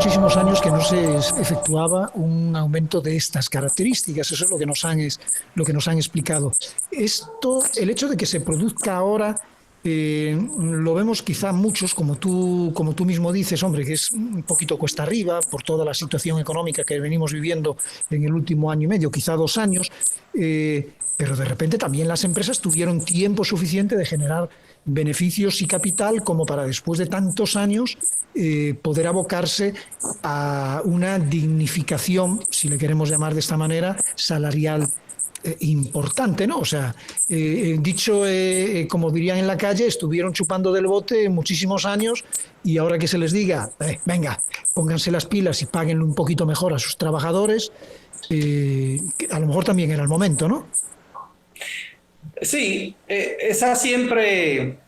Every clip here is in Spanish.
muchísimos años que no se efectuaba un aumento de estas características. Eso es lo que nos han explicado. El hecho de que se produzca ahora, lo vemos quizá muchos, como tú mismo dices, hombre, que es un poquito cuesta arriba por toda la situación económica que venimos viviendo en el último año y medio, quizá 2 años, pero de repente también las empresas tuvieron tiempo suficiente de generar beneficios y capital como para después de tantos años poder abocarse a una dignificación, si le queremos llamar de esta manera, salarial importante, ¿no? O sea, como dirían en la calle, estuvieron chupando del bote muchísimos años y ahora que se les diga, venga, pónganse las pilas y páguenle un poquito mejor a sus trabajadores, a lo mejor también era el momento, ¿no? Sí, esa siempre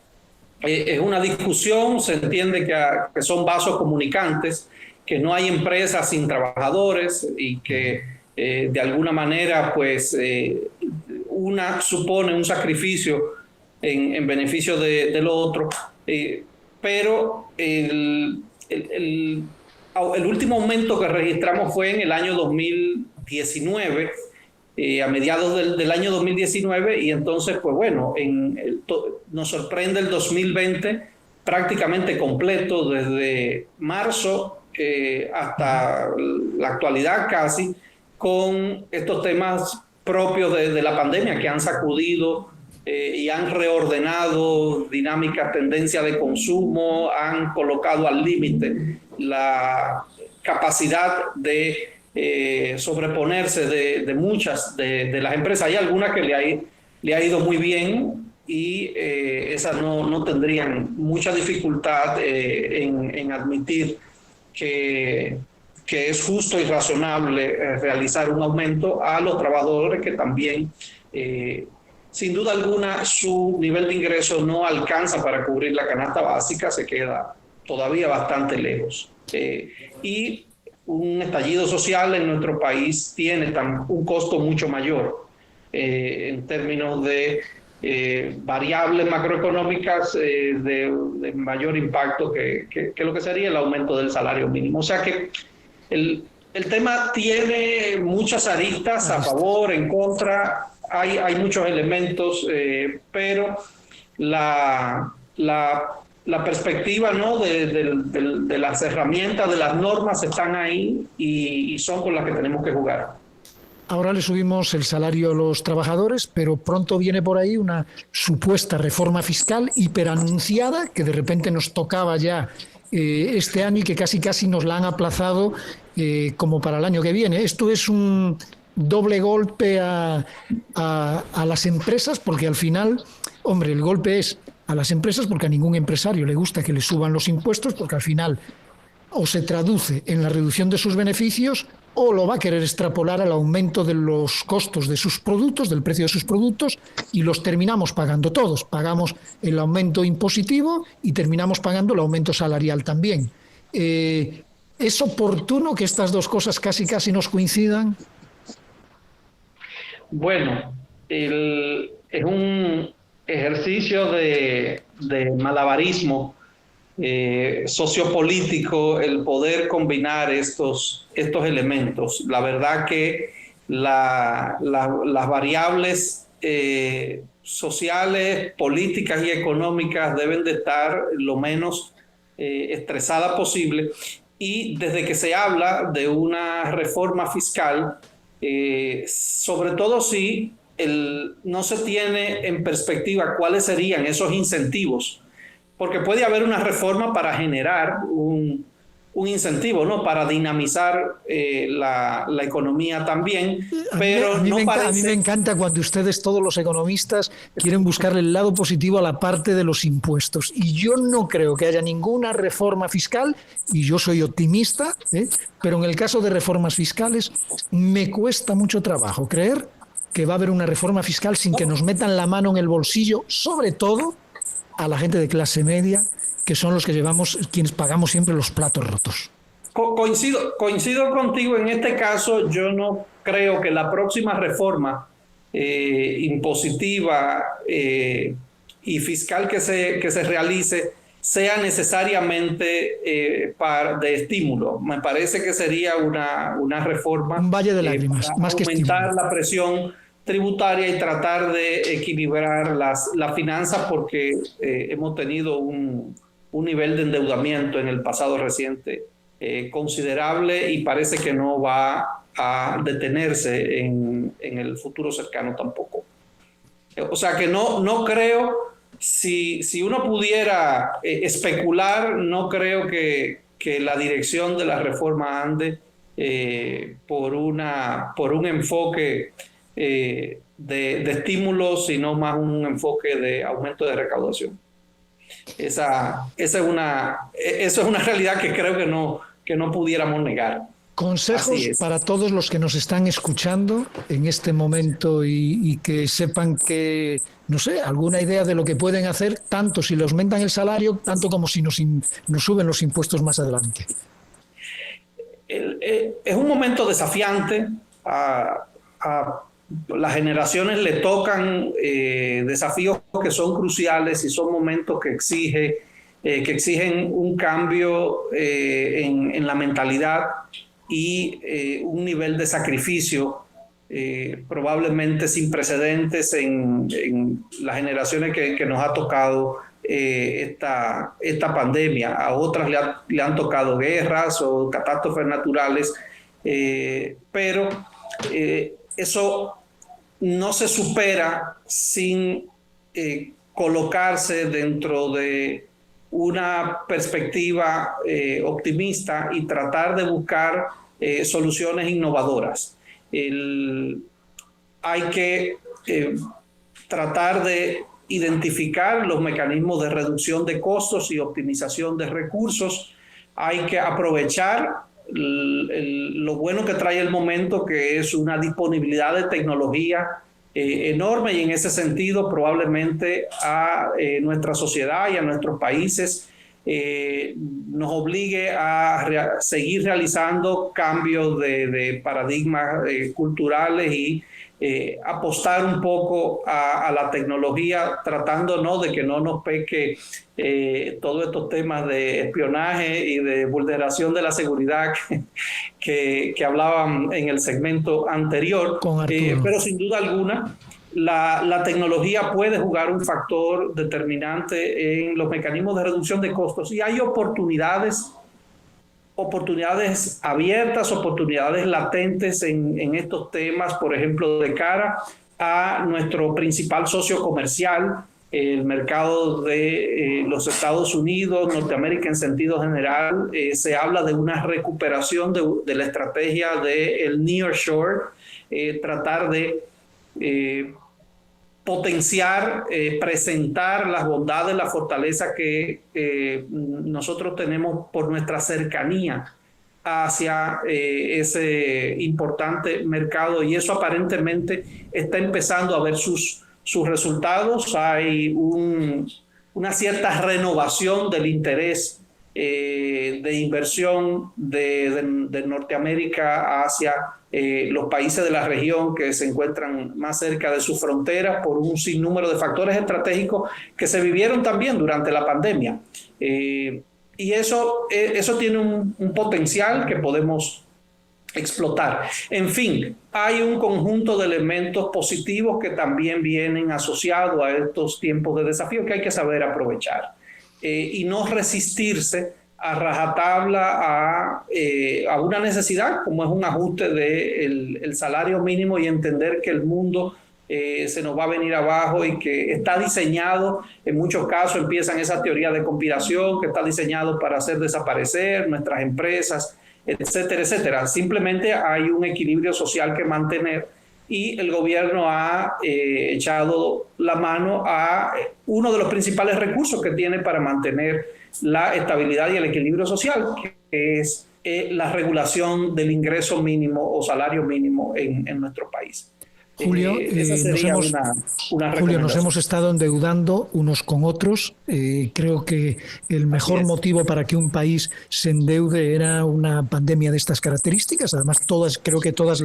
es una discusión. Se entiende que son vasos comunicantes, que no hay empresas sin trabajadores y que de alguna manera pues una supone un sacrificio en beneficio de lo otro, pero el último aumento que registramos fue en el año 2019, a mediados del año 2019, y entonces, pues bueno, nos sorprende el 2020 prácticamente completo, desde marzo hasta la actualidad casi, con estos temas propios de la pandemia que han sacudido y han reordenado dinámicas, tendencias de consumo, han colocado al límite la capacidad de sobreponerse de muchas de las empresas. Hay algunas que le ha ido muy bien y esas no tendrían mucha dificultad en admitir que es justo y razonable realizar un aumento a los trabajadores que también, sin duda alguna, su nivel de ingreso no alcanza para cubrir la canasta básica, se queda todavía bastante lejos. Y un estallido social en nuestro país tiene un costo mucho mayor en términos de variables macroeconómicas de mayor impacto que lo que sería el aumento del salario mínimo. O sea que el tema tiene muchas aristas a favor, en contra, hay muchos elementos, pero la perspectiva, ¿no?, de las herramientas, de las normas están ahí y son con las que tenemos que jugar. Ahora le subimos el salario a los trabajadores, pero pronto viene por ahí una supuesta reforma fiscal hiperanunciada que de repente nos tocaba ya este año y que casi nos la han aplazado como para el año que viene. Esto es un doble golpe a las empresas, porque al final, hombre, el golpe es a las empresas porque a ningún empresario le gusta que le suban los impuestos, porque al final o se traduce en la reducción de sus beneficios o lo va a querer extrapolar al aumento de los costos de sus productos, del precio de sus productos, y los terminamos pagando todos. Pagamos el aumento impositivo y terminamos pagando el aumento salarial también. ¿Es oportuno que estas dos cosas casi nos coincidan? Bueno, es un ejercicio de malabarismo sociopolítico el poder combinar estos elementos. La verdad que las variables sociales, políticas y económicas deben de estar lo menos estresadas posible, y desde que se habla de una reforma fiscal, sobre todo si no se tiene en perspectiva cuáles serían esos incentivos, porque puede haber una reforma para generar un incentivo, ¿no?, para dinamizar la economía también, pero a mí me encanta cuando ustedes, todos los economistas, quieren buscarle el lado positivo a la parte de los impuestos, y yo no creo que haya ninguna reforma fiscal, y yo soy optimista, pero en el caso de reformas fiscales me cuesta mucho trabajo creer que va a haber una reforma fiscal sin que nos metan la mano en el bolsillo, sobre todo a la gente de clase media, que son los que quienes pagamos siempre los platos rotos. Coincido contigo en este caso. Yo no creo que la próxima reforma impositiva y fiscal que se realice sea necesariamente de estímulo. Me parece que sería una reforma, un valle de lágrimas, para más que aumentar estímulo. la presión tributaria y tratar de equilibrar las finanzas, porque hemos tenido un nivel de endeudamiento en el pasado reciente considerable, y parece que no va a detenerse en el futuro cercano tampoco. O sea que no creo, si uno pudiera especular, no creo que la dirección de la reforma ande por un enfoque de estímulos, sino más un enfoque de aumento de recaudación. Esa es una realidad que creo que no pudiéramos negar. Consejos para todos los que nos están escuchando en este momento y que sepan que, no sé, alguna idea de lo que pueden hacer, tanto si les aumentan el salario, tanto como si nos suben los impuestos más adelante. Es un momento desafiante. A las generaciones le tocan desafíos que son cruciales, y son momentos que exigen un cambio en la mentalidad y un nivel de sacrificio probablemente sin precedentes en las generaciones que nos ha tocado esta pandemia. A otras le han tocado guerras o catástrofes naturales, pero eso no se supera sin colocarse dentro de una perspectiva optimista y tratar de buscar soluciones innovadoras. Hay que tratar de identificar los mecanismos de reducción de costos y optimización de recursos. Hay que aprovechar lo bueno que trae el momento, que es una disponibilidad de tecnología enorme, y en ese sentido probablemente a nuestra sociedad y a nuestros países nos obligue a seguir realizando cambios de paradigmas culturales y apostar un poco a la tecnología, tratando de que no nos peque todos estos temas de espionaje y de vulneración de la seguridad que hablaban en el segmento anterior. Pero sin duda alguna, la tecnología puede jugar un factor determinante en los mecanismos de reducción de costos, y hay oportunidades abiertas, oportunidades latentes en estos temas, por ejemplo, de cara a nuestro principal socio comercial, el mercado de los Estados Unidos, Norteamérica en sentido general. Se habla de una recuperación de la estrategia del nearshore, tratar de potenciar, presentar las bondades, la fortaleza que nosotros tenemos por nuestra cercanía hacia ese importante mercado, y eso aparentemente está empezando a ver sus resultados. Hay una cierta renovación del interés de inversión de Norteamérica hacia los países de la región que se encuentran más cerca de sus fronteras, por un sinnúmero de factores estratégicos que se vivieron también durante la pandemia. Y eso tiene un potencial que podemos explotar. En fin, hay un conjunto de elementos positivos que también vienen asociados a estos tiempos de desafío que hay que saber aprovechar y no resistirse a rajatabla a una necesidad como es un ajuste del salario mínimo, y entender que el mundo se nos va a venir abajo y que está diseñado, en muchos casos empiezan esas teorías de conspiración, que está diseñado para hacer desaparecer nuestras empresas, etcétera, etcétera. Simplemente hay un equilibrio social que mantener, y el gobierno ha echado la mano a uno de los principales recursos que tiene para mantener la estabilidad y el equilibrio social, que es la regulación del ingreso mínimo o salario mínimo en nuestro país. Julio, esa sería una Julio, nos recomendación. hemos estado endeudando unos con otros. Creo que el mejor motivo para que un país se endeude era una pandemia de estas características. Además, creo que todos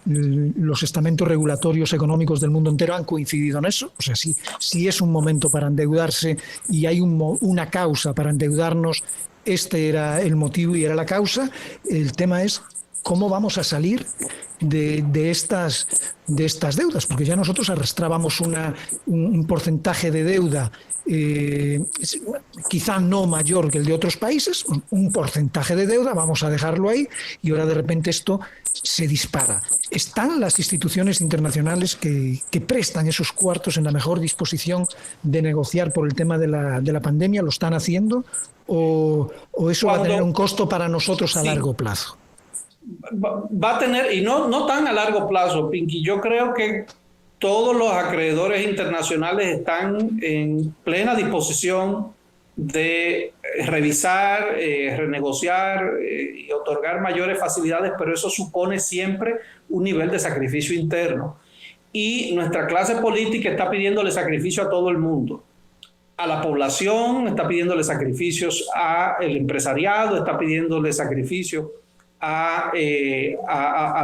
los estamentos regulatorios económicos del mundo entero han coincidido en eso. O sea, si es un momento para endeudarse y hay una causa para endeudarnos, este era el motivo y era la causa. El tema es cómo vamos a salir de estas deudas, porque ya nosotros arrastrábamos un porcentaje de deuda quizá no mayor que el de otros países, un porcentaje de deuda, vamos a dejarlo ahí, y ahora de repente esto se dispara. ¿Están las instituciones internacionales que prestan esos cuartos en la mejor disposición de negociar por el tema de la pandemia? ¿Lo están haciendo? ¿O eso va a tener un costo para nosotros a largo plazo? Va a tener, y no tan a largo plazo, Pinky. Yo creo que todos los acreedores internacionales están en plena disposición de revisar, renegociar y otorgar mayores facilidades, pero eso supone siempre un nivel de sacrificio interno. Y nuestra clase política está pidiéndole sacrificio a todo el mundo. A la población, está pidiéndole sacrificios al empresariado, está pidiéndole sacrificios a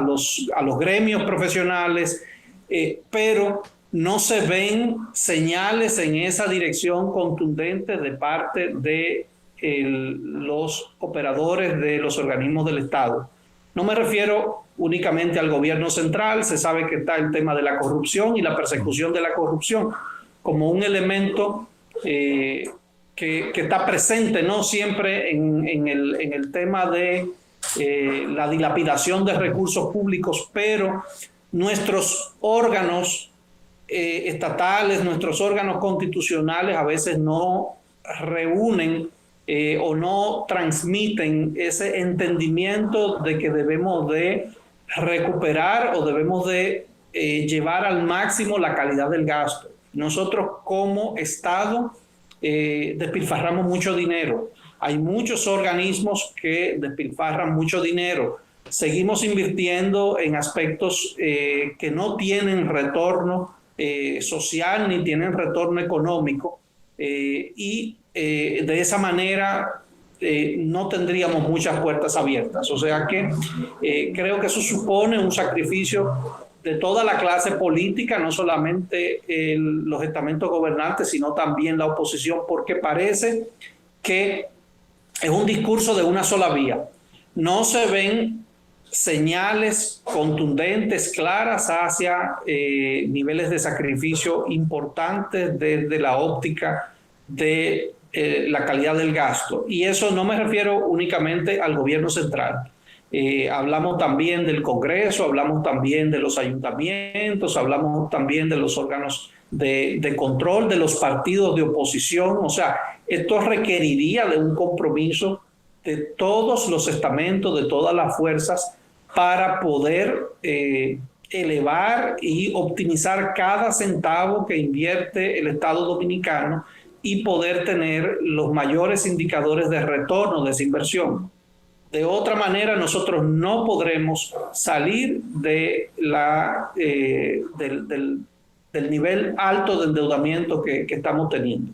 los gremios profesionales, pero no se ven señales en esa dirección contundentes de parte de los operadores de los organismos del Estado. No me refiero únicamente al gobierno central. Se sabe que está el tema de la corrupción y la persecución de la corrupción como un elemento que está presente, ¿no?, siempre en el tema de la dilapidación de recursos públicos, pero nuestros órganos estatales, nuestros órganos constitucionales a veces no reúnen o no transmiten ese entendimiento de que debemos de recuperar o debemos de llevar al máximo la calidad del gasto. Nosotros como Estado despilfarramos mucho dinero. Hay muchos organismos que despilfarran mucho dinero. Seguimos invirtiendo en aspectos que no tienen retorno social ni tienen retorno económico, y de esa manera no tendríamos muchas puertas abiertas. O sea que creo que eso supone un sacrificio de toda la clase política, no solamente los estamentos gobernantes, sino también la oposición, porque parece que es un discurso de una sola vía. No se ven señales contundentes, claras, hacia niveles de sacrificio importantes desde la óptica de la calidad del gasto. Y eso no me refiero únicamente al gobierno central. Hablamos también del Congreso, hablamos también de los ayuntamientos, hablamos también de los órganos de control, de los partidos de oposición. O sea, esto requeriría de un compromiso de todos los estamentos, de todas las fuerzas, para poder elevar y optimizar cada centavo que invierte el Estado dominicano y poder tener los mayores indicadores de retorno de esa inversión. De otra manera, nosotros no podremos salir de del nivel alto de endeudamiento que estamos teniendo.